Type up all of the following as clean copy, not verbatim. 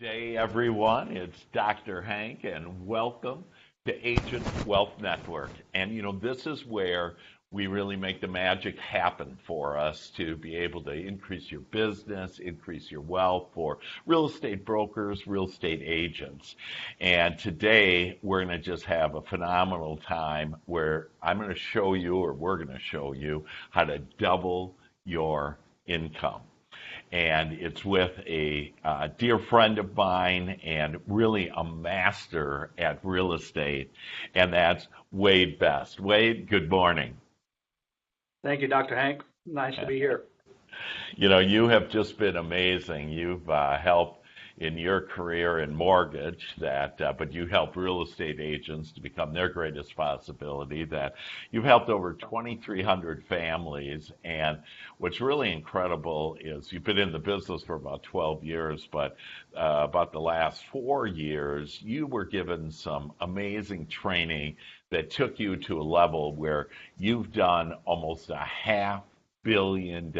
Day, everyone. It's Dr. Hank, and welcome to Agent Wealth Network. And this is where we really make the magic happen for us to be able to increase your business, increase your wealth for real estate brokers, real estate agents. And today we're going to just have a phenomenal time where I'm going to show you, or we're going to show you, how to double your income. And it's with a dear friend of mine and really a master at real estate, and that's Wade Betz. Wade, good morning. Thank you, Dr. Hank. Nice to be here. You have just been amazing. You've helped in your career in mortgage but you help real estate agents to become their greatest possibility. That you've helped over 2,300 families, and what's really incredible is you've been in the business for about 12 years, but about the last 4 years, you were given some amazing training that took you to a level where you've done almost $500 million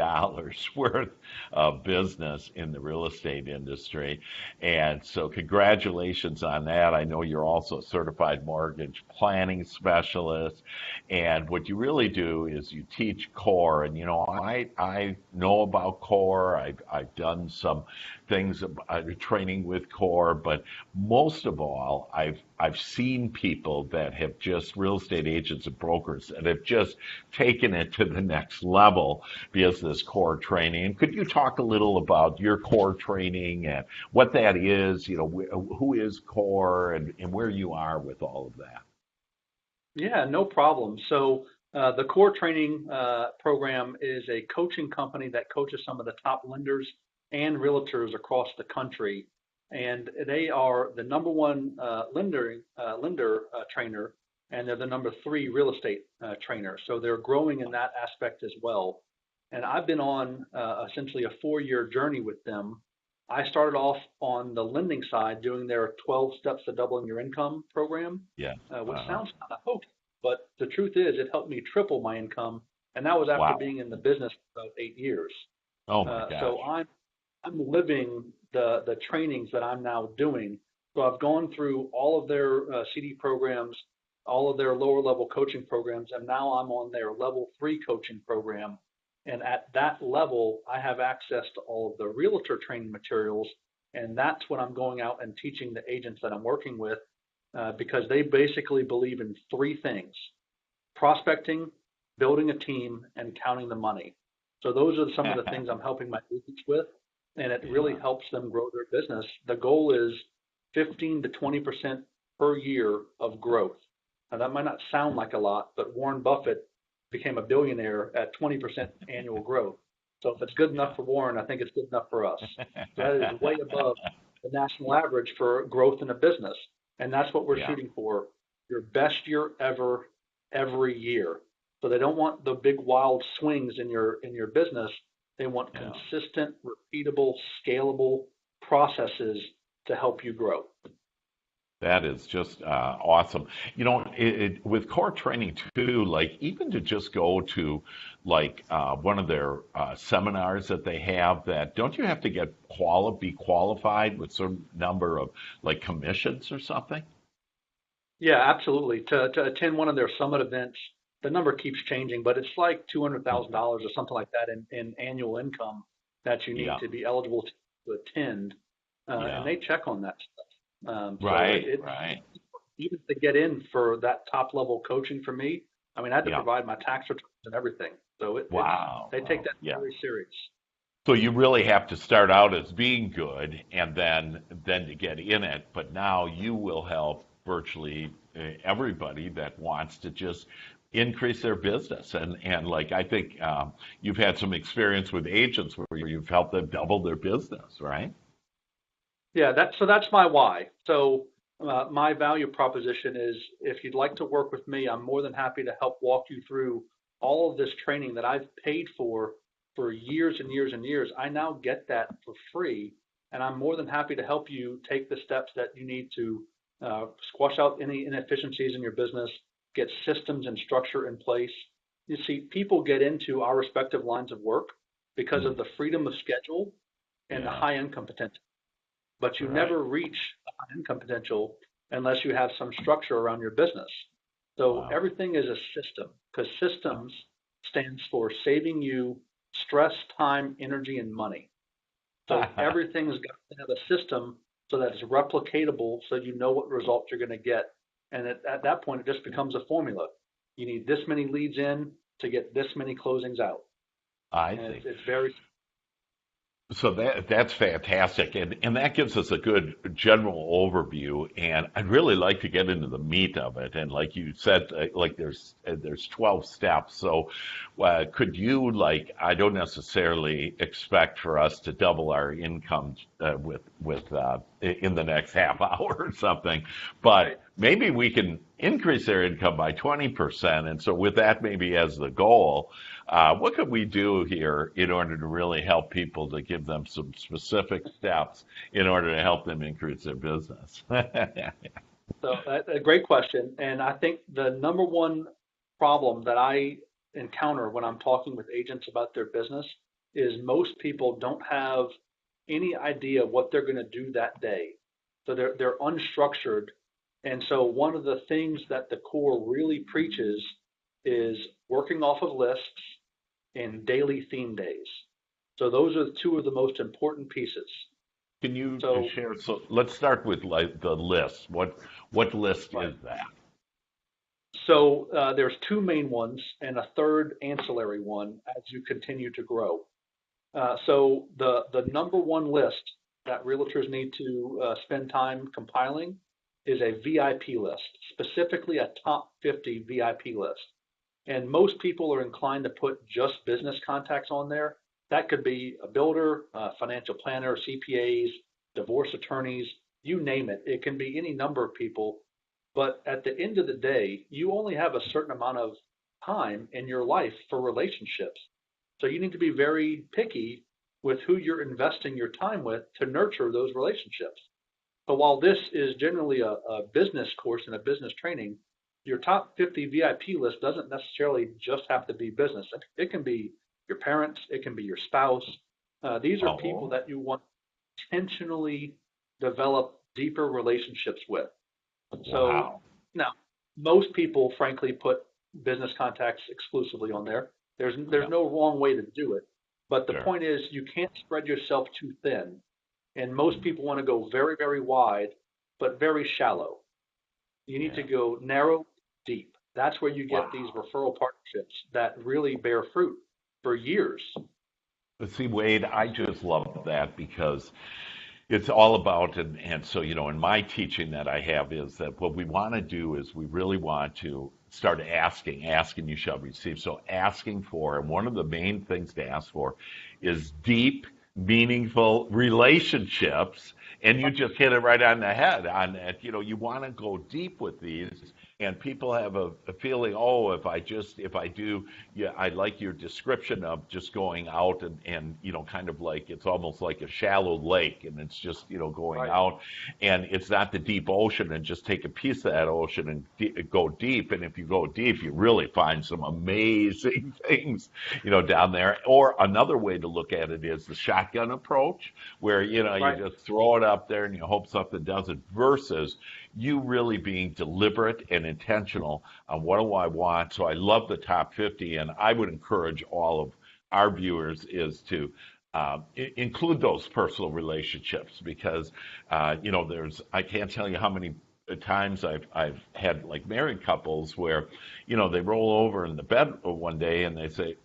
worth of business in the real estate industry. And so congratulations on that. I know you're also a certified mortgage planning specialist. And what you really do is you teach core. And, I know about core. I've done some things, training with core, but most of all, I've seen people that have just real estate agents and brokers that have just taken it to the next level because of this core training. And could you talk a little about your core training and what that is, who is core and where you are with all of that? Yeah, no problem. So the core training program is a coaching company that coaches some of the top lenders and realtors across the country. And they are the number one lender trainer, and they're the number 3 real estate trainer. So they're growing in that aspect as well. And I've been on essentially a 4-year journey with them. I started off on the lending side doing their 12 Steps to Doubling Your Income program, which sounds kind of hokey, but the truth is it helped me triple my income. And that was after being in the business for about 8 years. Oh my gosh. So I'm living the trainings that I'm now doing. So I've gone through all of their CD programs, all of their lower level coaching programs, and now I'm on their level 3 coaching program. And at that level, I have access to all of the realtor training materials, and that's what I'm going out and teaching the agents that I'm working with because they basically believe in 3 things: prospecting, building a team, and counting the money. So those are some of the things I'm helping my agents with, and it really helps them grow their business. The goal is 15 to 20% per year of growth. Now, that might not sound like a lot, but Warren Buffett became a billionaire at 20% annual growth. So if it's good enough for Warren, I think it's good enough for us. That is way above the national average for growth in a business. And that's what we're shooting for, your best year ever, every year. So they don't want the big wild swings in your business. They want consistent, repeatable, scalable processes to help you grow. That is just awesome. With core training too, like even to just go to one of their seminars that they have, that don't you have to be qualified with some number of commissions or something? Yeah, absolutely. To attend one of their summit events, the number keeps changing, but it's like $200,000 or something like that in annual income that you need to be eligible to attend, and they check on that stuff. Right. Even to get in for that top level coaching for me, I had to provide my tax returns and everything. So they take that very serious. So you really have to start out as being good and then to get in it. But now you will help virtually everybody that wants to just increase their business. And I think you've had some experience with agents where you've helped them double their business, right? Yeah, that's my why. So my value proposition is, if you'd like to work with me, I'm more than happy to help walk you through all of this training that I've paid for years and years and years. I now get that for free, and I'm more than happy to help you take the steps that you need to squash out any inefficiencies in your business, get systems and structure in place. You see, people get into our respective lines of work because of the freedom of schedule and the high income potential. but you Right. never reach income potential unless you have some structure around your business. So Wow. everything is a system because systems stands for saving you stress, time, energy, and money. So everything's got to have a system so that it's replicatable so you know what results you're going to get. And at that point, it just becomes a formula. You need this many leads in to get this many closings out. I And see. it's very, So that's fantastic, and that gives us a good general overview. And I'd really like to get into the meat of it. And like you said, like there's 12 steps. So could you, like, I don't necessarily expect for us to double our income with in the next half hour or something, right. but maybe we can increase their income by 20%. And so with that maybe as the goal, what could we do here in order to really help people, to give them some specific steps in order to help them increase their business? So a great question. And I think the number one problem that I encounter when I'm talking with agents about their business is most people don't have any idea what they're going to do that day. So they're unstructured. And so one of the things that the core really preaches is working off of lists and daily theme days. So those are two of the most important pieces. Can you So, share? So let's start with like the list. What list right. is that? So there's two main ones and a third ancillary one as you continue to grow. So the number one list that realtors need to spend time compiling is a VIP list, specifically a top 50 VIP list. And most people are inclined to put just business contacts on there. That could be a builder, a financial planner, CPAs, divorce attorneys, you name it. It can be any number of people. But at the end of the day, you only have a certain amount of time in your life for relationships. So you need to be very picky with who you're investing your time with to nurture those relationships. So while this is generally a business course and a business training, your top 50 VIP list doesn't necessarily just have to be business. It can be your parents, it can be your spouse. These are people Oh, that you want to intentionally develop deeper relationships with. So wow. now, most people, frankly, put business contacts exclusively on there. There's Yeah, no wrong way to do it, but the sure. point is you can't spread yourself too thin. And most people want to go very, very wide, but very shallow. You need to Yeah. go narrow, deep. That's where you get these Wow. referral partnerships that really bear fruit for years. But see, Wade, I just love that because it's all about, and so, in my teaching that I have is that what we want to do is we really want to start asking you shall receive. So asking for, and one of the main things to ask for is deep, meaningful relationships. And you just hit it right on the head on that. You want to go deep with these, and people have a feeling, oh, if I do, yeah, I like your description of just going out and kind of like it's almost like a shallow lake, and it's just going Right, out, and it's not the deep ocean, and just take a piece of that ocean and go deep. And if you go deep, you really find some amazing things down there. Or another way to look at it is the shotgun approach, where you right. just throw it up there and you hope something does it, versus you really being deliberate and intentional on what do I want. So I love the top 50, and I would encourage all of our viewers is to include those personal relationships, because there's, I can't tell you how many times I've had like married couples where they roll over in the bed one day and they say,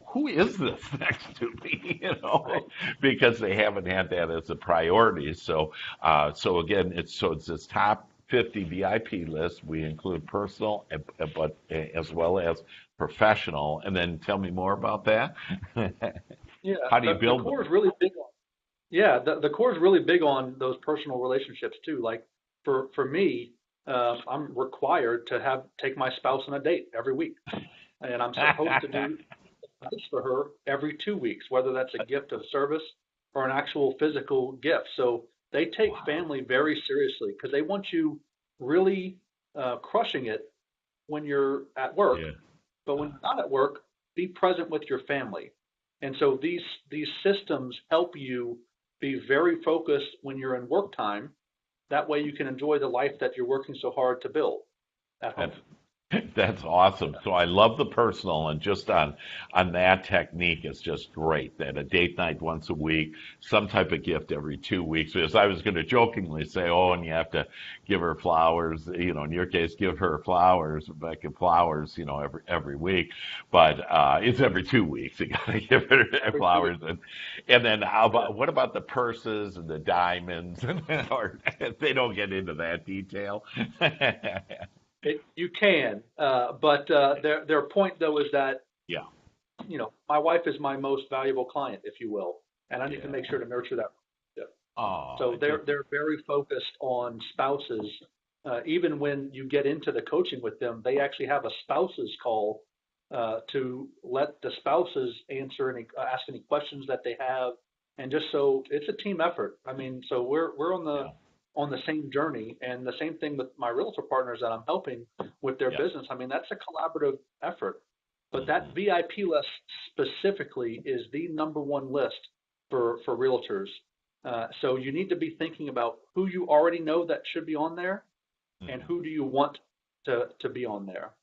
who is this next to me, Right. because they haven't had that as a priority. So again, it's this top 50 VIP list. We include personal, but as well as professional. And then tell me more about that. Yeah, How do you the build core them? is really big on. Yeah, the core is really big on those personal relationships too. Like for me, I'm required to take my spouse on a date every week, and I'm supposed to do this for her every 2 weeks, whether that's a gift of service or an actual physical gift. So they take Wow. family very seriously because they want you really crushing it when you're at work, Yeah. but when you're not at work, be present with your family. And so these systems help you be very focused when you're in work time. That way you can enjoy the life that you're working so hard to build at home. That's that's awesome. So I love the personal, and just on that technique is just great. That a date night once a week, some type of gift every 2 weeks. Because I was going to jokingly say, oh, and you have to give her flowers. In your case, give her flowers, Rebecca flowers. Every week, but it's every 2 weeks. You got to give her Every 2 weeks. flowers, and then how Yeah. about what about the purses and the diamonds? Or they don't get into that detail. You can, but their point though is that Yeah. my wife is my most valuable client, if you will, and I need to Yeah. make sure to nurture that relationship. Oh, So they're very focused on spouses. Even when you get into the coaching with them, they actually have a spouses call to let the spouses ask any questions that they have, and just so it's a team effort. I mean, so we're yeah. on the same journey, and the same thing with my realtor partners that I'm helping with their Yeah. business. I mean, that's a collaborative effort. But that Hmm. VIP list specifically is the number one list for realtors. So you need to be thinking about who you already know that should be on there and Hmm. who do you want to be on there.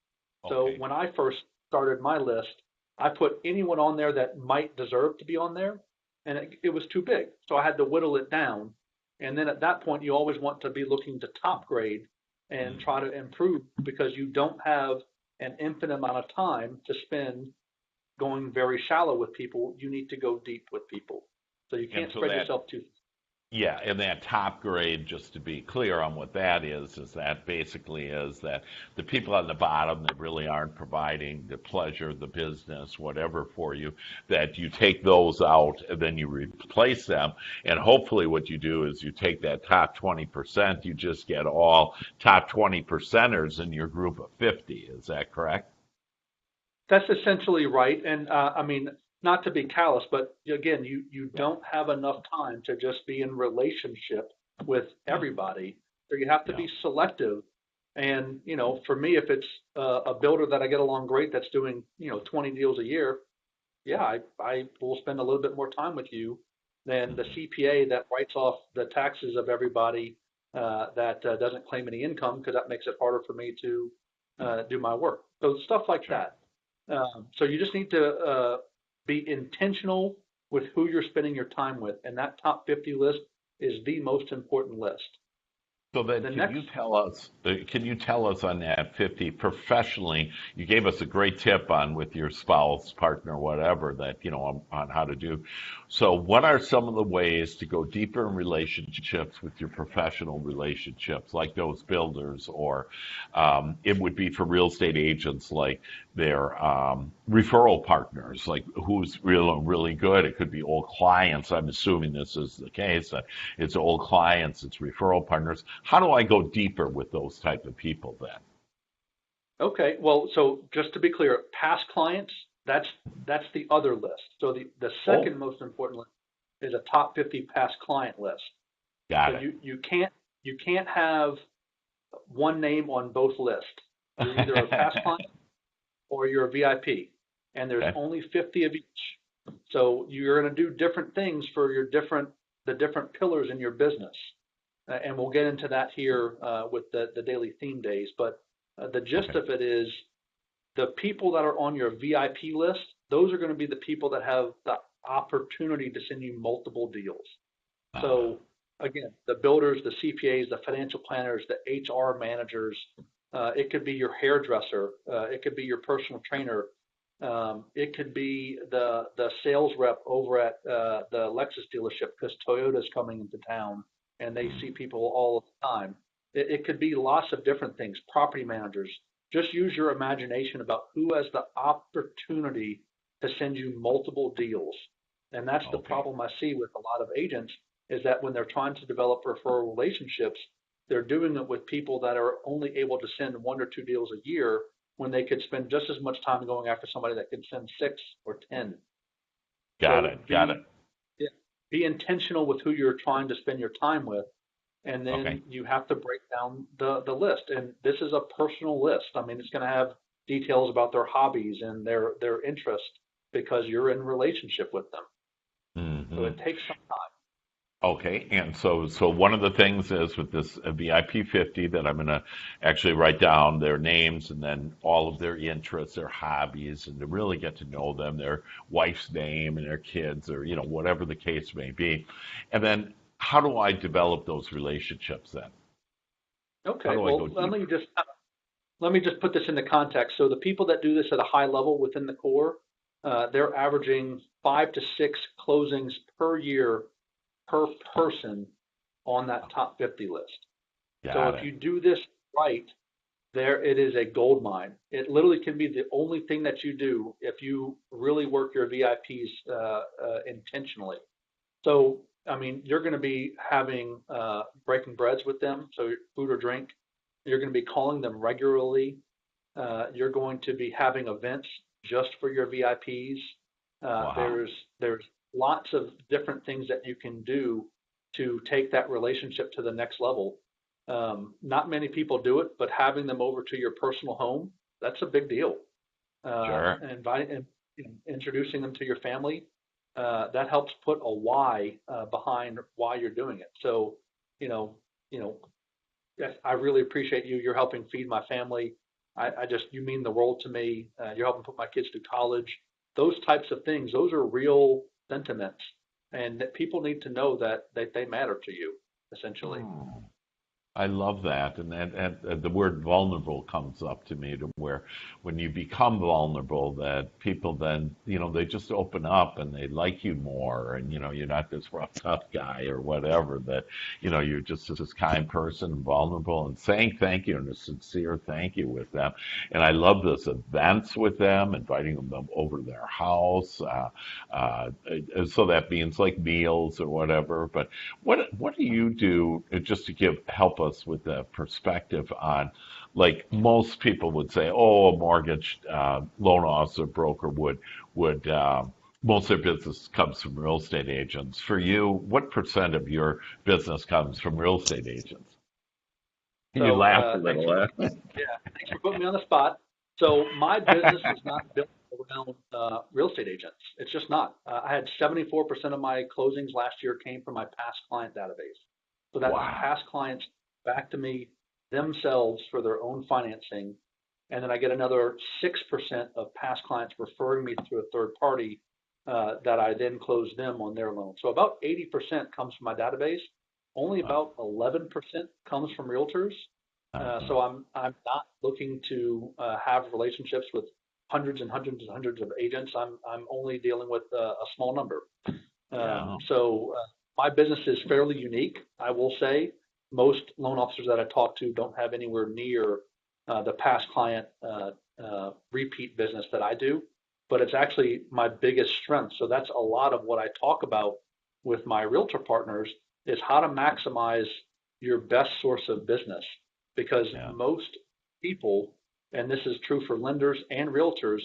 So Okay. when I first started my list, I put anyone on there that might deserve to be on there, and it was too big. So I had to whittle it down. And then at that point, you always want to be looking to top grade and try Hmm. to improve because you don't have an infinite amount of time to spend going very shallow with people. You need to go deep with people. So you And can't so spread that, yourself too. yeah, and that top grade, just to be clear on what that is that basically is that the people on the bottom that really aren't providing the pleasure, the business, whatever for you, that you take those out and then you replace them. And hopefully what you do is you take that top 20%, you just get all top 20 percenters in your group of 50. Is that correct? That's essentially right. And I mean, not to be callous, but again, you Yeah. don't have enough time to just be in relationship with Hmm. everybody. So you have to Yeah. be selective. And, for me, if it's a builder that I get along great that's doing, 20 deals a year, yeah, I will spend a little bit more time with you than the Hmm. CPA that writes off the taxes of everybody that doesn't claim any income because that makes it harder for me to do my work. So stuff like Sure. that. So you just need to be intentional with who you're spending your time with, and that top 50 list is the most important list. So then, The can next, you tell us? Can you tell us on that 50 professionally? You gave us a great tip on with your spouse, partner, whatever that on how to do. So, what are some of the ways to go deeper in relationships with your professional relationships, like those builders, or it would be for real estate agents, like their referral partners, like who's really good. It could be old clients. I'm assuming this is the case. It's old clients, it's referral partners. How do I go deeper with those type of people then? okay, well, so just to be clear, past clients, that's that's the other list. So the Oh, second most important list is a top 50 past client list. So got you can't have one name on both lists. You're either a past it. client or you're a VIP, and there's Okay. only 50 of each. So you're going to do different things for the different pillars in your business. And we'll get into that here with the daily theme days. But the gist Okay. of it is the people that are on your VIP list, those are going to be the people that have the opportunity to send you multiple deals. Uh, So again, the builders, the CPAs, the financial planners, the HR managers, it could be your hairdresser, it could be your personal trainer, it could be the sales rep over at the Lexus dealership because Toyota's coming into town and they see mm, people all the time. It could be lots of different things. Property managers. Just use your imagination about who has the opportunity to send you multiple deals. And that's the okay. problem I see with a lot of agents is that when they're trying to develop referral relationships, they're doing it with people that are only able to send one or two deals a year when they could spend just as much time going after somebody that could send six or 10. Got So it. Got it. yeah, be intentional with who you're trying to spend your time with. And Okay. then you have to break down the list. And this is a personal list. I mean, it's going to have details about their hobbies and their interests because you're in relationship with them. So Hmm. it takes some time. Okay, and so one of the things is with this VIP 50 that I'm going to actually write down their names and then all of their interests, their hobbies, and to really get to know them, their wife's name and their kids, or whatever the case may be. And then how do I develop those relationships then? How Okay, do I go well, deeper? let me just put this into context. So the people that do this at a high level within the core, they're averaging 5 to 6 closings per year per person on that top 50 list. So Got if it. you do this right, there it is a gold mine. It literally can be the only thing that you do if you really work your VIPs intentionally. So, I mean, you're going to be having breaking breads with them, so food or drink. You're going to be calling them regularly. You're going to be having events just for your VIPs. Wow. There's lots of different things that you can do to take that relationship to the next level. Not many people do it, but having them over to your personal home, that's a big deal. Sure. Inviting and introducing them to your family, that helps put a why behind why you're doing it. So, you know, you know, yes, I really appreciate you. You're helping feed my family. I just, you mean the world to me. You're helping put my kids through college. Those types of things, those are real sentiments, and that people need to know that they matter to you, essentially. Hmm. I love that, and the word vulnerable comes up to me to where when you become vulnerable, that people then they just open up and they like you more, and you're not this rough tough guy or whatever. That you're just this kind person, vulnerable, and saying thank you and a sincere thank you with them. And I love this events with them, inviting them over to their house. So that means like meals or whatever, but what do you do just to help us with the perspective on, like most people would say, oh, a mortgage loan officer broker would most of their business comes from real estate agents. For you, what percent of your business comes from real estate agents? You So laugh a thanks little, for the huh? yeah, thanks for putting me on the spot. So my business is not built around real estate agents. It's just not. I had 74% of my closings last year came from my past client database. So that's Wow. past clients back to me themselves for their own financing. And then I get another 6% of past clients referring me through a third party that I then close them on their loan. So about 80% comes from my database. Only Wow. about 11% comes from realtors. Uh-huh. So I'm not looking to have relationships with hundreds and hundreds and hundreds of agents. I'm only dealing with a small number. Yeah. My business is fairly unique, I will say. Most loan officers that I talk to don't have anywhere near the past client repeat business that I do, but it's actually my biggest strength. So that's a lot of what I talk about with my realtor partners is how to maximize your best source of business because Yeah. most people, and this is true for lenders and realtors,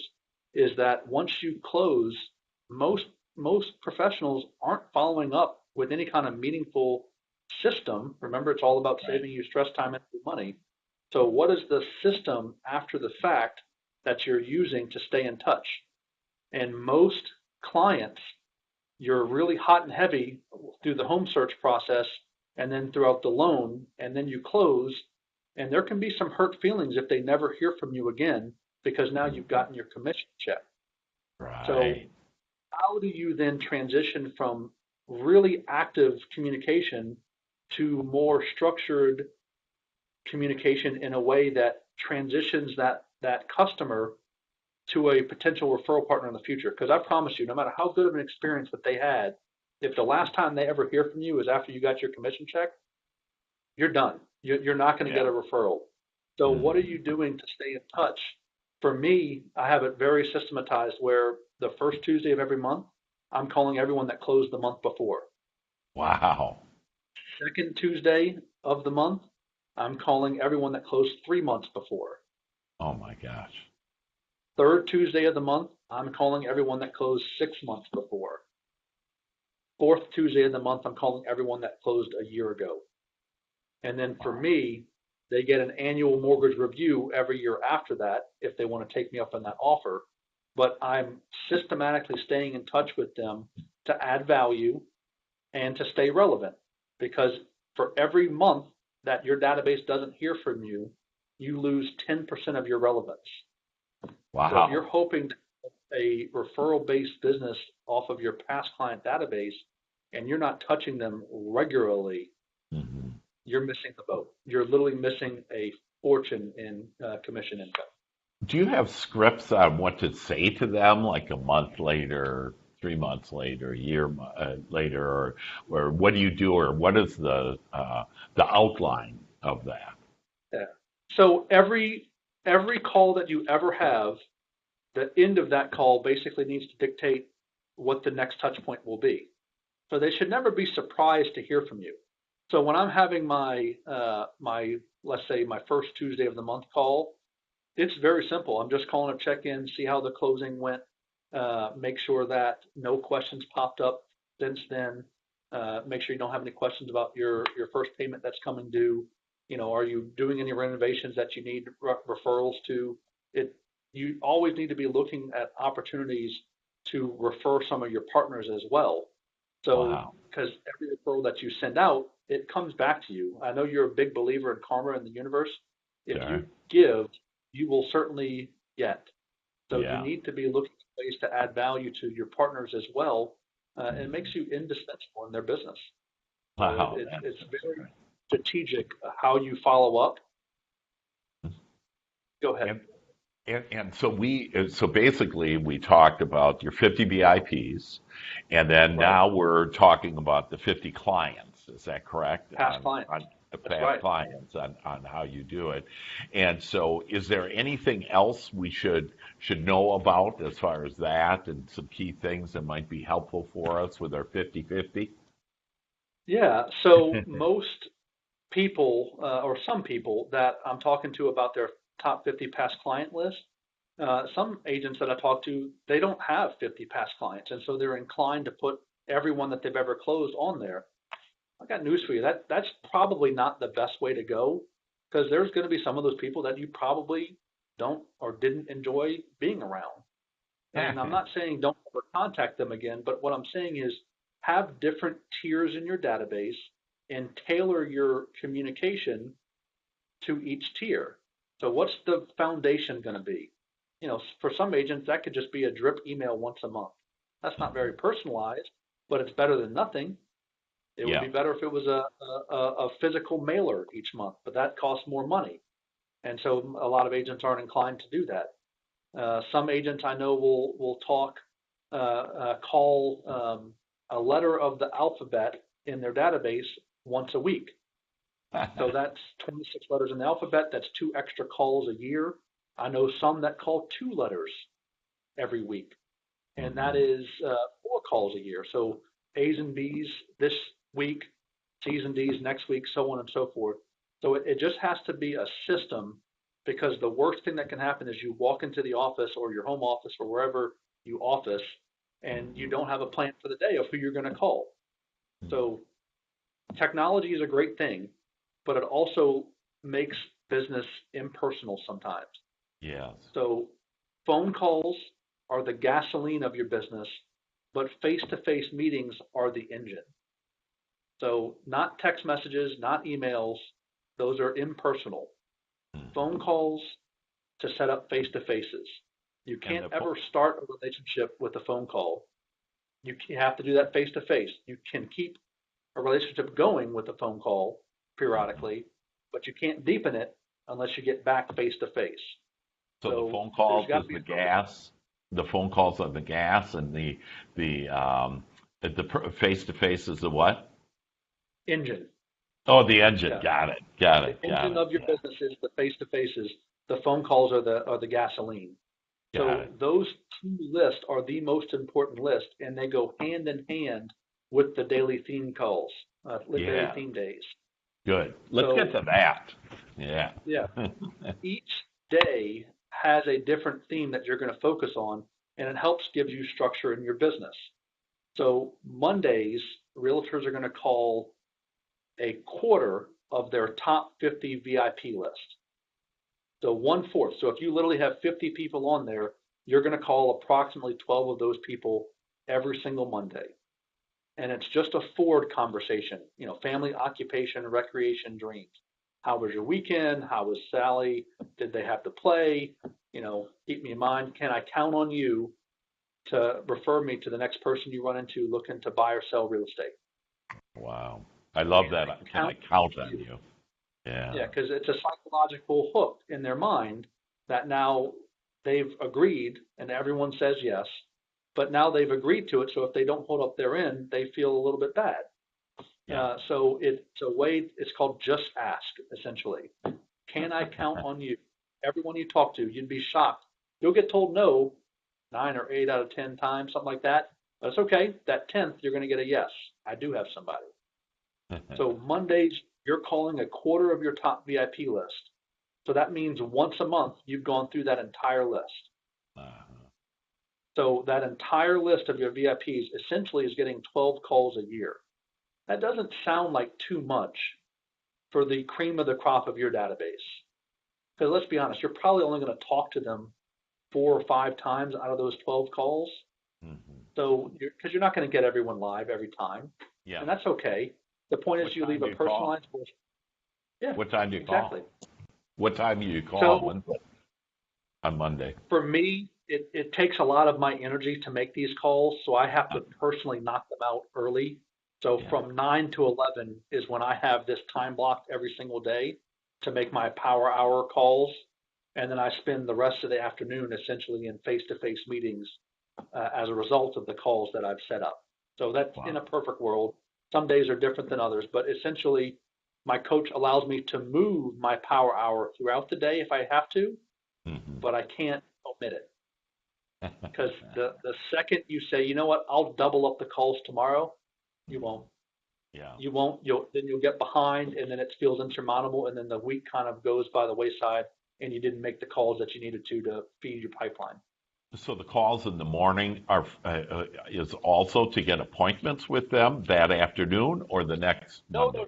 is that once you close, most most professionals aren't following up with any kind of meaningful system. Remember, it's all about Right. saving you stress, time, and money. So, what is the system after the fact that you're using to stay in touch? And most clients, you're really hot and heavy through the home search process and then throughout the loan, and then you close. And there can be some hurt feelings if they never hear from you again because now you've Mhm. gotten your commission check. So, Right. how do you then transition from really active communication to more structured communication in a way that transitions that customer to a potential referral partner in the future? Because I promise you, no matter how good of an experience that they had, if the last time they ever hear from you is after you got your commission check, you're done. You're not going to get Yeah. a referral. So what are Mhm. you doing to stay in touch? For me, I have it very systematized where the first Tuesday of every month, I'm calling everyone that closed the month before. Wow. Second Tuesday of the month, I'm calling everyone that closed 3 months before. Oh my gosh. Third Tuesday of the month, I'm calling everyone that closed 6 months before. Fourth Tuesday of the month, I'm calling everyone that closed a year ago. And then for Wow. me, they get an annual mortgage review every year after that if they want to take me up on that offer. But I'm systematically staying in touch with them to add value and to stay relevant. Because for every month that your database doesn't hear from you, you lose 10% of your relevance. So if you're Wow. hoping to have a referral-based business off of your past client database and you're not touching them regularly, Hmm. you're missing the boat. You're literally missing a fortune in commission income. Do you have scripts on what to say to them, like a month later, 3 months later, a year later, or what do you do, or what is the outline of that? Yeah. So every call that you ever have, the end of that call basically needs to dictate what the next touch point will be. So they should never be surprised to hear from you. So when I'm having my let's say my first Tuesday of the month call, it's very simple. I'm just calling to check in, see how the closing went, make sure that no questions popped up since then. Make sure you don't have any questions about your first payment that's coming due. Are you doing any renovations that you need referrals to? It You always need to be looking at opportunities to refer some of your partners as well. So, Wow. because every referral that you send out, it comes back to you. I know you're a big believer in karma in the universe. If Sure. you give, you will certainly get. So you Yeah. need to be looking at ways to add value to your partners as well. And it Mhm. makes you indispensable in their business. So Wow. it's very strategic how you follow up. Go ahead. And and so basically we talked about your 50 VIPs, and then Right. now we're talking about the 50 clients. Is that correct? Past clients. On the That's past right. clients on how you do it. And so is there anything else we should know about as far as that and some key things that might be helpful for us with our 50/50? Yeah. So most people, or some people that I'm talking to about their top 50 past client list, some agents that I talk to, they don't have 50 past clients, and so they're inclined to put everyone that they've ever closed on there. I got news for you. That's probably not the best way to go, because there's going to be some of those people that you probably don't or didn't enjoy being around. And I'm not saying don't ever contact them again, but what I'm saying is have different tiers in your database and tailor your communication to each tier. So what's the foundation going to be? For some agents, that could just be a drip email once a month. That's not very personalized, but it's better than nothing. It would Yeah. be better if it was a physical mailer each month, but that costs more money. And so a lot of agents aren't inclined to do that. Some agents I know will call a letter of the alphabet in their database once a week. So that's 26 letters in the alphabet. That's two extra calls a year. I know some that call two letters every week, and that Hmm. is four calls a year. So A's and B's this week, C's and D's next week, so on and so forth. So it just has to be a system, because the worst thing that can happen is you walk into the office or your home office or wherever you office and you don't have a plan for the day of who you're going to call. So technology is a great thing, but it also makes business impersonal sometimes. Yes. So phone calls are the gasoline of your business, but face-to-face meetings are the engine. So not text messages, not emails, those are impersonal. Phone Mhm. calls to set up face-to-faces. You And can't the ever start a relationship with a phone call. You have to do that face-to-face. You can keep a relationship going with a phone call periodically, but you can't deepen it unless you get back face-to-face. So the So phone there's calls got is to be the a focus. gas. The phone calls are the gas, and the face to face is the what? Engine. Oh, the engine. Yeah. Got it. Got The it. Got engine it. of your Yeah. business is the face-to-faces. The phone calls are the gasoline. Got So it. those two lists are the most important list, and they go hand in hand with the daily theme calls, daily Yeah. theme days. Good. Let's get So to that. Yeah. yeah, each day has a different theme that you're going to focus on, and it helps give you structure in your business. So Mondays, realtors are going to call a quarter of their top 50 VIP list. So one fourth. So if you literally have 50 people on there, you're going to call approximately 12 of those people every single Monday. and it's just a Ford conversation, family, occupation, recreation, dreams. How was your weekend? How was Sally? Did they have to play? Keep me in mind. Can I count on you to refer me to the next person you run into looking to buy or sell real estate? Wow. I love that. Can I count on you? Yeah, Yeah. because it's a psychological hook in their mind that now they've agreed and everyone says yes, but now they've agreed to it. So if they don't hold up their end, they feel a little bit bad. Yeah. So it's a way, it's called just ask, essentially. Can I count on you? Everyone you talk to, you'd be shocked. You'll get told no 9 or 8 out of 10 times, something like that. But it's okay. That 10th, you're going to get a yes. I do have somebody. So Mondays, you're calling a quarter of your top VIP list. So that means once a month, you've gone through that entire list. So that entire list of your VIPs essentially is getting 12 calls a year. That doesn't sound like too much for the cream of the crop of your database. Because let's be honest, you're probably only going to talk to them 4 or 5 times out of those 12 calls. So, because you're not going to get everyone live every time, and that's okay. The point is you leave a personalized voice. Yeah. What time do you exactly. call? What time do you call on Monday? For me, it takes a lot of my energy to make these calls, so I have to personally knock them out early. So from 9 to 11 is when I have this time blocked every single day to make my power hour calls. And then I spend the rest of the afternoon essentially in face-to-face meetings as a result of the calls that I've set up. So that's in a perfect world. Some days are different than others, but essentially my coach allows me to move my power hour throughout the day if I have to, but I can't omit it. Because the second you say, you know what, I'll double up the calls tomorrow, you won't. Yeah. You won't. You'll get behind, and then it feels insurmountable, and then the week kind of goes by the wayside, and you didn't make the calls that you needed to feed your pipeline. So the calls in the morning are is also to get appointments with them that afternoon or the next Monday?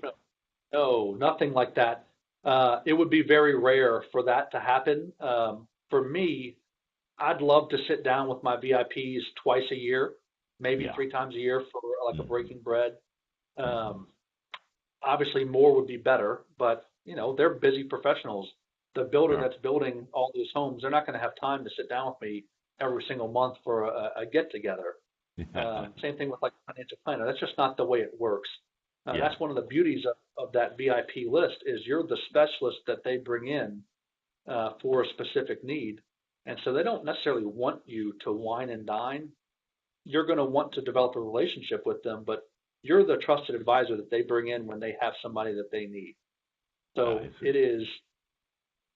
No, nothing like that. It would be very rare for that to happen. For me, I'd love to sit down with my VIPs twice a year, maybe 3 times a year for like a breaking bread. Obviously, more would be better, but they're busy professionals. The builder that's building all these homes, they're not going to have time to sit down with me every single month for a get together. Same thing with like a financial planner. That's just not the way it works. That's one of the beauties of that VIP list is you're the specialist that they bring in for a specific need. And so they don't necessarily want you to wine and dine. You're going to want to develop a relationship with them, but you're the trusted advisor that they bring in when they have somebody that they need. So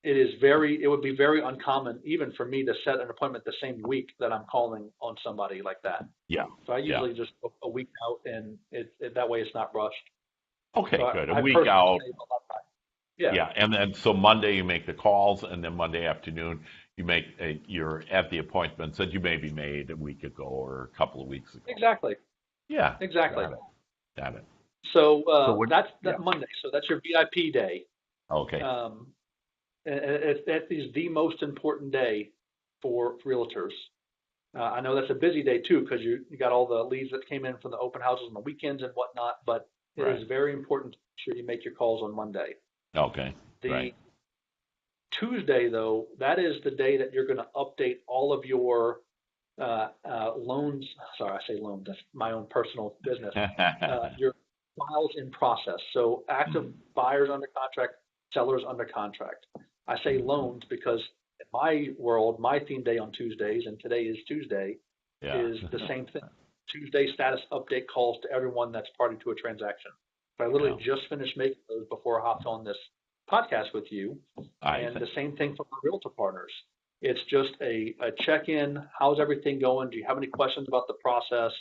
it would be very uncommon even for me to set an appointment the same week that I'm calling on somebody like that. Yeah. So I usually just book a week out, and that way it's not rushed. Okay, so good. A week out. Yeah. And then so Monday you make the calls, and then Monday afternoon you're at the appointments that you maybe made a week ago or a couple of weeks ago. Exactly. Yeah. Exactly. Got it. So that's Monday. So that's your VIP day. Okay. That is the most important day for realtors. I know that's a busy day too because you got all the leads that came in from the open houses on the weekends and whatnot, but it is very important to make sure you make your calls on Monday. Okay. Tuesday, though, that is the day that you're going to update all of your loans. Sorry, I say loans. That's my own personal business. Your files in process. So active buyers under contract, sellers under contract. I say loans because in my world, my theme day on Tuesdays, and today is Tuesday, is the same thing. Tuesday status update calls to everyone that's party to a transaction. I literally just finished making those before I hopped on this podcast with you. And the same thing for my realtor partners. It's just a check-in. How's everything going? Do you have any questions about the process?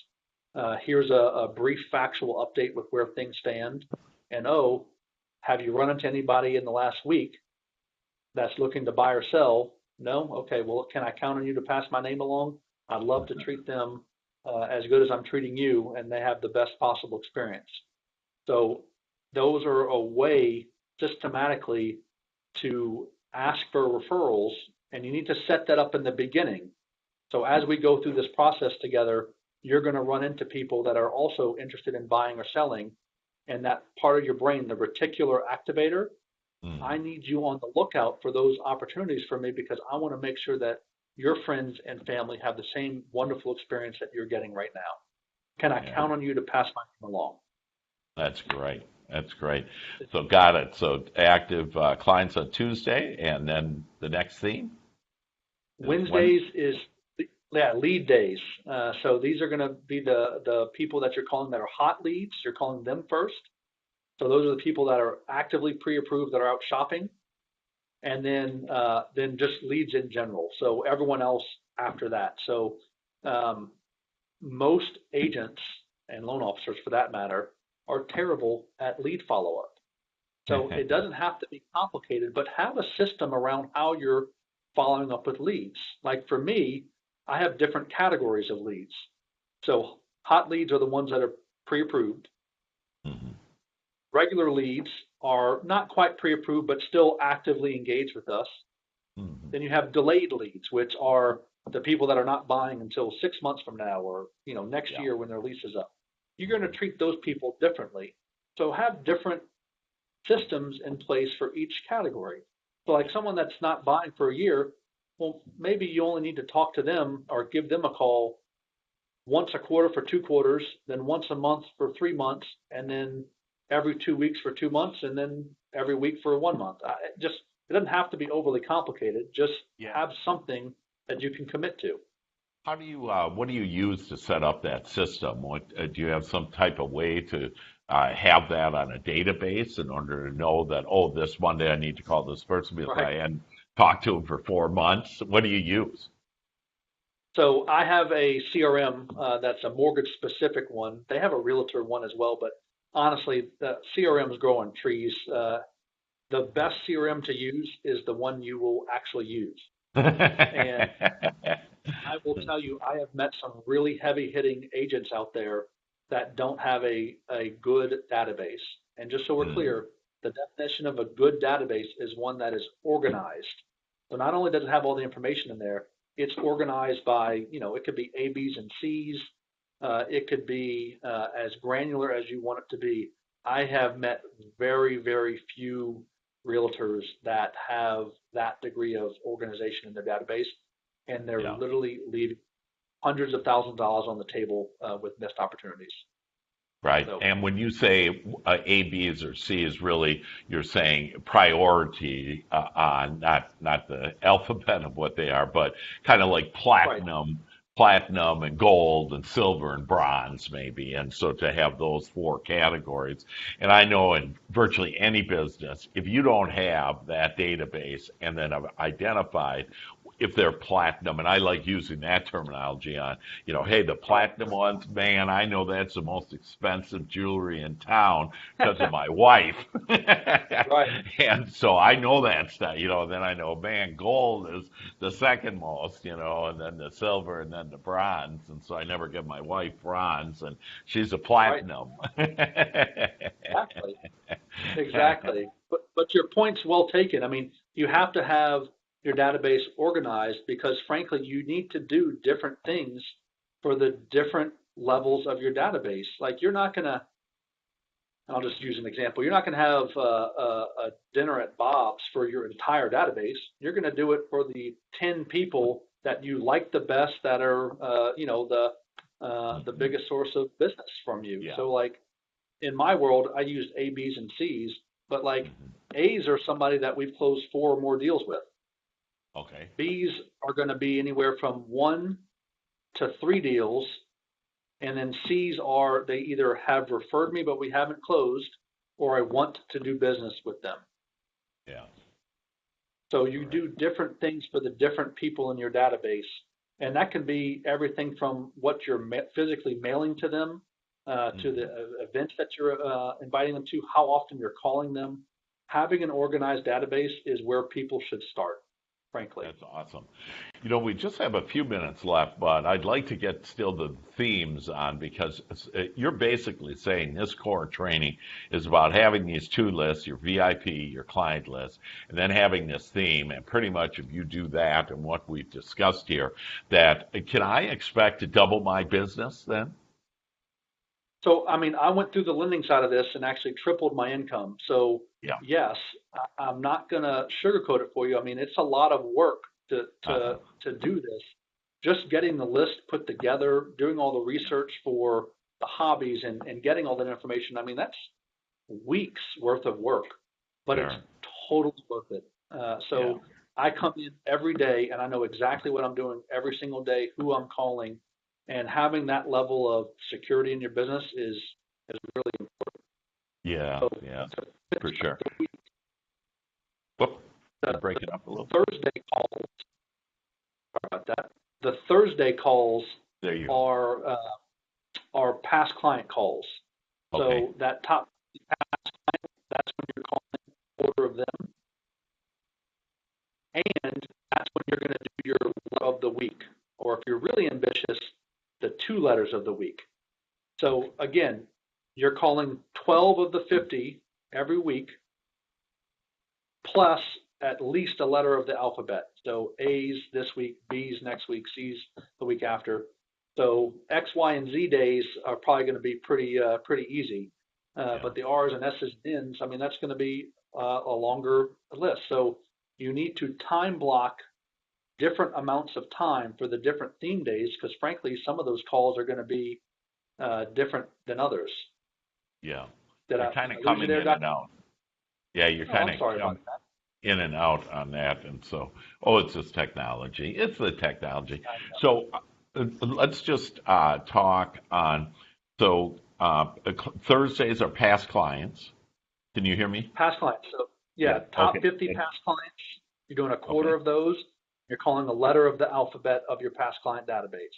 Here's a brief factual update with where things stand. And have you run into anybody in the last week that's looking to buy or sell? No? Okay, well, can I count on you to pass my name along? I'd love to treat them as good as I'm treating you, and they have the best possible experience. So those are a way systematically to ask for referrals, and you need to set that up in the beginning. So as we go through this process together, you're going to run into people that are also interested in buying or selling. And that part of your brain, the reticular activator, I need you on the lookout for those opportunities for me because I want to make sure that your friends and family have the same wonderful experience that you're getting right now. Can I Yeah. count on you to pass my name along? That's great. That's great. So got it. So active clients on Tuesday, and then the next theme is Wednesdays is lead days. So these are going to be the people that you're calling that are hot leads. You're calling them first. So those are the people that are actively pre-approved that are out shopping, and then just leads in general. So everyone else after that. So most agents and loan officers, for that matter, are terrible at lead follow-up. So it doesn't have to be complicated, but have a system around how you're following up with leads. Like for me, I have different categories of leads. So hot leads are the ones that are pre-approved. Mm-hmm. Regular leads are not quite pre-approved, but still actively engaged with us. Mm-hmm. Then you have delayed leads, which are the people that are not buying until 6 months from now or next year when their lease is up. You're going to treat those people differently. So have different systems in place for each category. So like someone that's not buying for a year, well, maybe you only need to talk to them or give them a call once a quarter for 2 quarters, then once a month for 3 months, and then every 2 weeks for 2 months, and then every week for 1 month. It doesn't have to be overly complicated. Just have something that you can commit to. How do you, what do you use to set up that system? What, do you have some type of way to have that on a database in order to know that, oh, this Monday I need to call this person because I hadn't talked to him for 4 months? What do you use? So I have a CRM that's a mortgage specific one. They have a realtor one as well, but honestly, the CRMs grow on trees. The best CRM to use is the one you will actually use. And I will tell you, I have met some really heavy hitting agents out there that don't have a good database. And just so we're clear, the definition of a good database is one that is organized. So not only does it have all the information in there, it's organized by, it could be A, B's, and C's. It could be as granular as you want it to be. I have met very, very few realtors that have that degree of organization in their database, and they're literally leaving hundreds of thousands of dollars on the table with missed opportunities. Right. So, And when you say A, B's, or C's, really, you're saying priority on not the alphabet of what they are, but kind of like platinum and gold and silver and bronze, maybe. And so to have those 4 categories. And I know in virtually any business, if you don't have that database and then have identified if they're platinum, and I like using that terminology on, hey, the platinum ones, man, I know that's the most expensive jewelry in town because of my wife. And so I know that stuff, then I know, man, gold is the second most, and then the silver and then the bronze. And so I never give my wife bronze, and she's a platinum. Exactly. But your point's well taken. I mean, you have to have your database organized because frankly, you need to do different things for the different levels of your database. Like you're not going to, I'll just use an example. You're not going to have a dinner at Bob's for your entire database. You're going to do it for the 10 people that you like the best that are, the biggest source of business from you. Yeah. So like in my world, I used A, B's, and C's, but like A's are somebody that we've closed 4 or more deals with. Okay. B's are going to be anywhere from 1 to 3 deals. And then C's are, they either have referred me, but we haven't closed, or I want to do business with them. Yeah. So you do different things for the different people in your database. And that can be everything from what you're physically mailing to them, to the events that you're inviting them to, how often you're calling them. Having an organized database is where people should start. frankly. That's awesome. You know, we just have a few minutes left, but I'd like to get still the themes on because you're basically saying this core training is about having these two lists, your VIP, your client list, and then having this theme. And pretty much if you do that and what we've discussed here, that can I expect to double my business then? So, I mean, I went through the lending side of this and actually tripled my income. So, Yeah. yes, I'm not going to sugarcoat it for you. I mean, it's a lot of work to Uh-huh. to to do this. Just getting the list put together, doing all the research for the hobbies and getting all that information. I mean, that's weeks worth of work, but it's Sure. totally worth it. Yeah. So I come in every day and I know exactly what I'm doing every single day, who I'm calling, and having that level of security in your business is really Yeah. so. Yeah. For sure. Whoop. You're The breaking up a little. Thursday calls, sorry about that. The Thursday calls There you go. are past client calls. Okay. So that top, that's when you're calling order of them, and that's when you're going to do your letter of the week, or if you're really ambitious, the two letters of the week. So again, you're calling 12 of the 50 every week, plus at least a letter of the alphabet. So A's this week, B's next week, C's the week after. So X, Y, and Z days are probably going to be pretty easy. Yeah. But the R's and S's and N's, I mean, that's going to be a longer list. So you need to time block different amounts of time for the different theme days, because frankly, some of those calls are going to be different than others. Yeah. Did You're I kind of lose you coming there, in Doc? and out. Yeah, you're Oh, kind I'm of sorry about in and out on that. And so, oh, it's just technology. It's the technology. that. So let's just talk on, so Thursdays are past clients. Can you hear me? Past clients. So Yeah. yeah, top Okay. 50 past clients. You're doing a quarter Okay. of those. You're calling a letter of the alphabet of your past client database.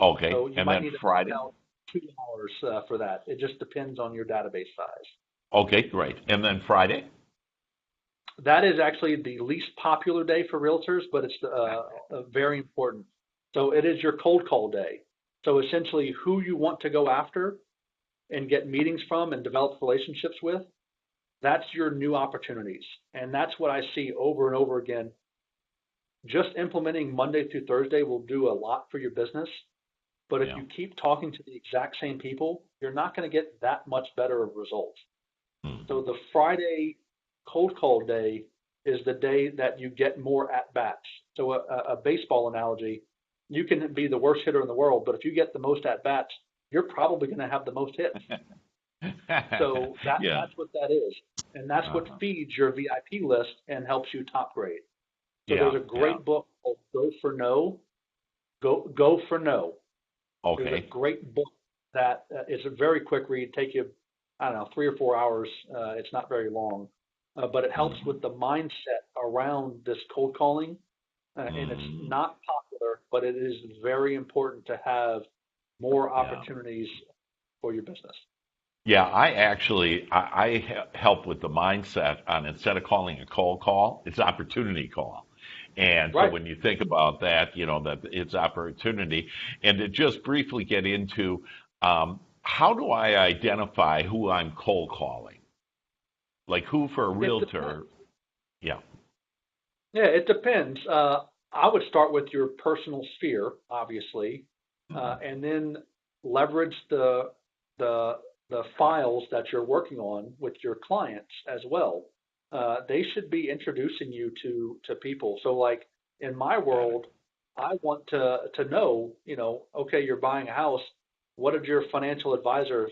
Okay. So you And might then need to block Friday. out 2 hours for that. It just depends on your database size. Okay, great. And then Friday. That is actually the least popular day for realtors, but it's very important. So it is your cold call day. So essentially, who you want to go after and get meetings from and develop relationships with, that's your new opportunities. And that's what I see over and over again. Just implementing Monday through Thursday will do a lot for your business. But if Yeah. you keep talking to the exact same people, you're not going to get that much better of results. Hmm. So the Friday cold call day is the day that you get more at bats. So a baseball analogy, you can be the worst hitter in the world, but if you get the most at bats, you're probably going to have the most hits. So Yeah. that's what that is. And that's what Uh-huh. feeds your VIP list and helps you top grade. So there's Yeah. a Yeah. great book called Go for No. Go for No. There's a Okay. great book that is a very quick read. Take you, I don't know, 3 or 4 hours. It's not very long, but it helps Hmm. with the mindset around this cold calling. And it's Hmm. not popular, but it is very important to have more Yeah. opportunities for your business. Yeah, I help with the mindset on instead of calling a cold call, it's opportunity call. And so Right. when you think about that, you know, that it's opportunity. And to just briefly get into how do I identify who I'm cold calling? Like who for a It depends. realtor? Yeah. Yeah, it depends. I would start with your personal sphere, obviously, Hmm. and then leverage the the files that you're working on with your clients as well. They should be introducing you to people. So, like in my Got it. world, I want to know, okay, you're buying a house. What did your financial advisor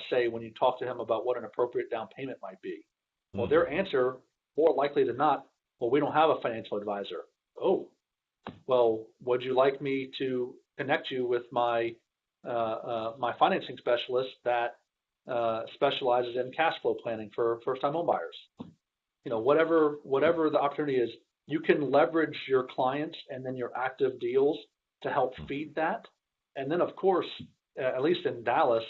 say when you talk to him about what an appropriate down payment might be? Well, their Hmm. answer, more likely than not, well, we don't have a financial advisor. Oh, well, would you like me to connect you with my financing specialist that specializes in cash flow planning for first-time home buyers? Whatever the opportunity is, you can leverage your clients and then your active deals to help feed that. And then, of course, at least in Dallas,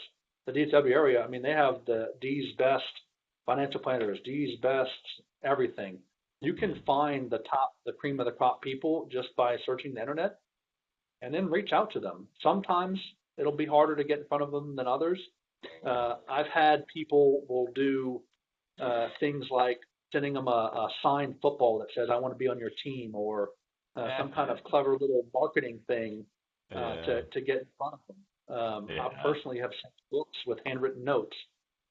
the DFW area, I mean, they have the D's best financial planners, D's best everything. You can find the cream of the crop people just by searching the internet and then reach out to them. Sometimes it'll be harder to get in front of them than others. I've had people will do things like sending them a signed football that says, I want to be on your team, or some kind of clever little marketing thing to get in front of them. I Yeah. personally have sent books with handwritten notes.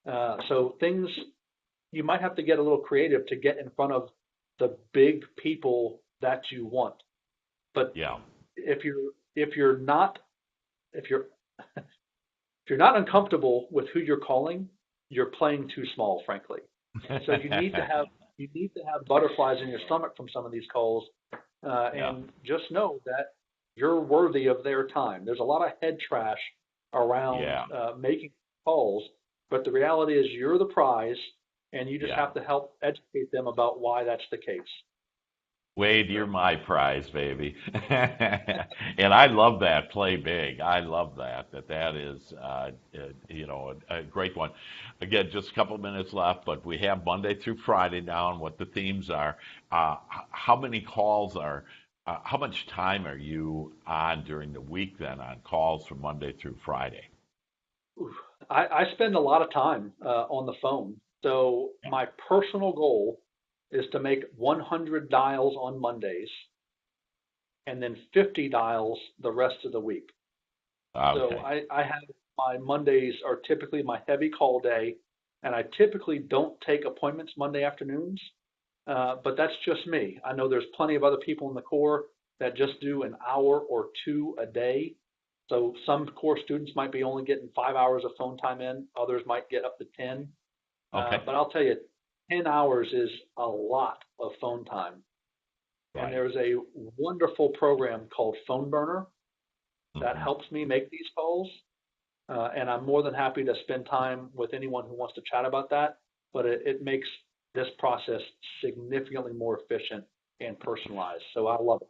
So things, you might have to get a little creative to get in front of the big people that you want. But Yeah. if you're if you're not if you're if you're not uncomfortable with who you're calling, you're playing too small, frankly. So you need to have butterflies in your stomach from some of these calls, Yeah. and just know that you're worthy of their time. There's a lot of head trash around Yeah. making calls, but the reality is you're the prize, and you just Yeah. have to help educate them about why that's the case. Wade, you're my prize, baby. And I love that. Play big. I love that. That is, a great one. Again, just a couple of minutes left, but we have Monday through Friday now and what the themes are. How many calls how much time are you on during the week then on calls from Monday through Friday? Oof. I spend a lot of time on the phone. So Yeah. my personal goal is to make 100 dials on Mondays and then 50 dials the rest of the week. So Okay. I have my Mondays are typically my heavy call day, and I typically don't take appointments Monday afternoons, but that's just me. I know there's plenty of other people in the core that just do an hour or two a day. So some core students might be only getting 5 hours of phone time in, others might get up to 10. Okay. But I'll tell you, 10 hours is a lot of phone time. And Right. there's a wonderful program called Phone Burner that Hmm. helps me make these calls. And I'm more than happy to spend time with anyone who wants to chat about that. But it makes this process significantly more efficient and personalized. So I love it.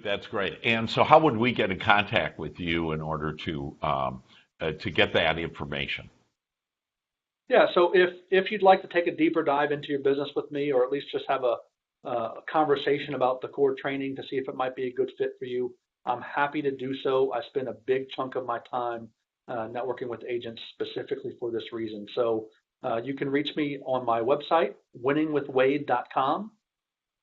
That's great. And so, how would we get in contact with you in order to get that information? Yeah, so if you'd like to take a deeper dive into your business with me, or at least just have a conversation about the core training to see if it might be a good fit for you, I'm happy to do so. I spend a big chunk of my time networking with agents specifically for this reason. So you can reach me on my website, winningwithwade.com.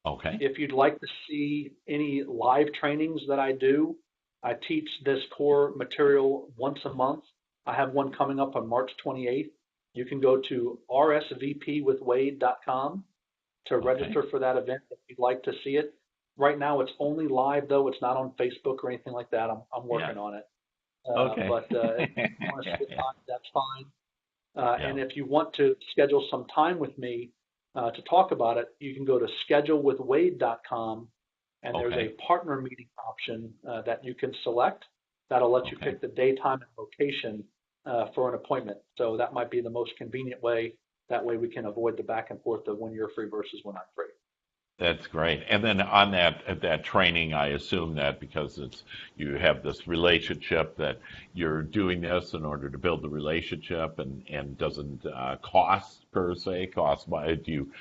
Okay. If you'd like to see any live trainings that I do, I teach this core material once a month. I have one coming up on March 28th. You can go to rsvpwithwade.com to Okay. register for that event if you'd like to see it. Right now, it's only live, though. It's not on Facebook or anything like that. I'm Yeah. working on it. Okay. But if you want to see it live, that's fine. Yeah. And if you want to schedule some time with me to talk about it, you can go to schedulewithwade.com, and there's a Okay. partner meeting option that you can select. That'll let you Okay. pick the day, time, and location for an appointment. So that might be the most convenient way. That way we can avoid the back and forth of when you're free versus when I'm free. That's great. And then on that training, I assume that because you have this relationship that you're doing this in order to build the relationship and doesn't cost per se cost by. Do you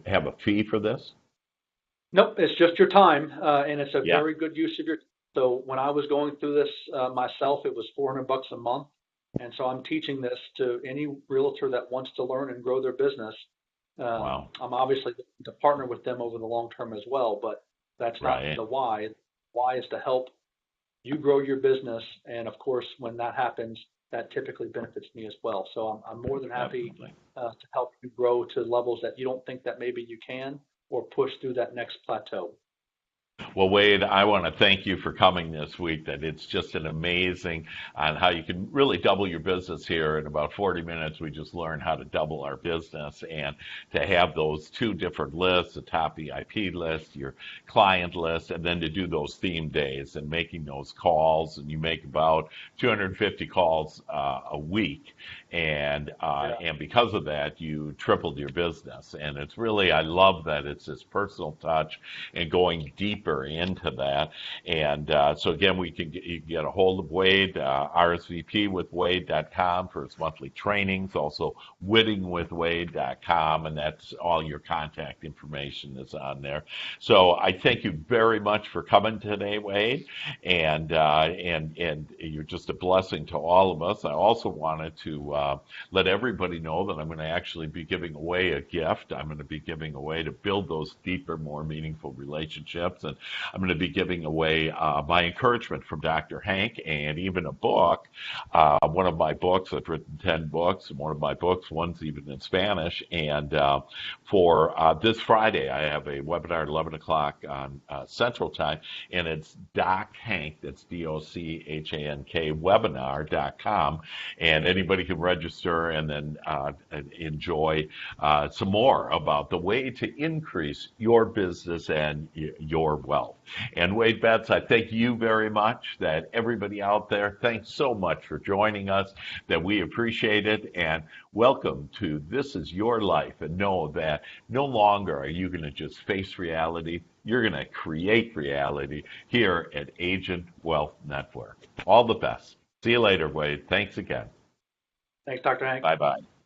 have a fee for this? Nope, it's just your time, and it's a Yeah. very good use of your. So when I was going through this myself, it was $400 a month, and so I'm teaching this to any realtor that wants to learn and grow their business. Wow. I'm obviously looking to partner with them over the long term as well, but that's not Right. the why. Why is to help you grow your business, and of course, when that happens, that typically benefits me as well. So I'm more than happy Absolutely. to help you grow to levels that you don't think that maybe you can, or push through that next plateau. Well, Wade, I want to thank you for coming this week. That it's just an amazing on how you can really double your business here in about 40 minutes. We just learned how to double our business and to have those two different lists, the top VIP list, your client list, and then to do those theme days and making those calls. And you make about 250 calls a week. and because of that, you tripled your business. And it's really, I love that it's this personal touch and going deeper into that. And so again, you can get a hold of Wade, RSVP with Wade.com for his monthly trainings, also winningwithwade.com, and that's all your contact information is on there. So I thank you very much for coming today, Wade, and you're just a blessing to all of us. I also wanted to let everybody know that I'm going to actually be giving away a gift. I'm going to be giving away to build those deeper, more meaningful relationships, and I'm going to be giving away my encouragement from Dr. Hank and even a book. One of my books, I've written 10 books, and one of my books, one's even in Spanish. And for this Friday, I have a webinar at 11 o'clock on Central Time, and it's Doc Hank, that's DOCHANK, webinar.com. And anybody can register and then enjoy some more about the way to increase your business and your wealth. And Wade Betz, I thank you very much. That everybody out there, thanks so much for joining us, that we appreciate it. And welcome to This Is Your Life. And know that no longer are you going to just face reality. You're going to create reality here at Agent Wealth Network. All the best. See you later, Wade. Thanks again. Thanks, Dr. Hank. Bye-bye.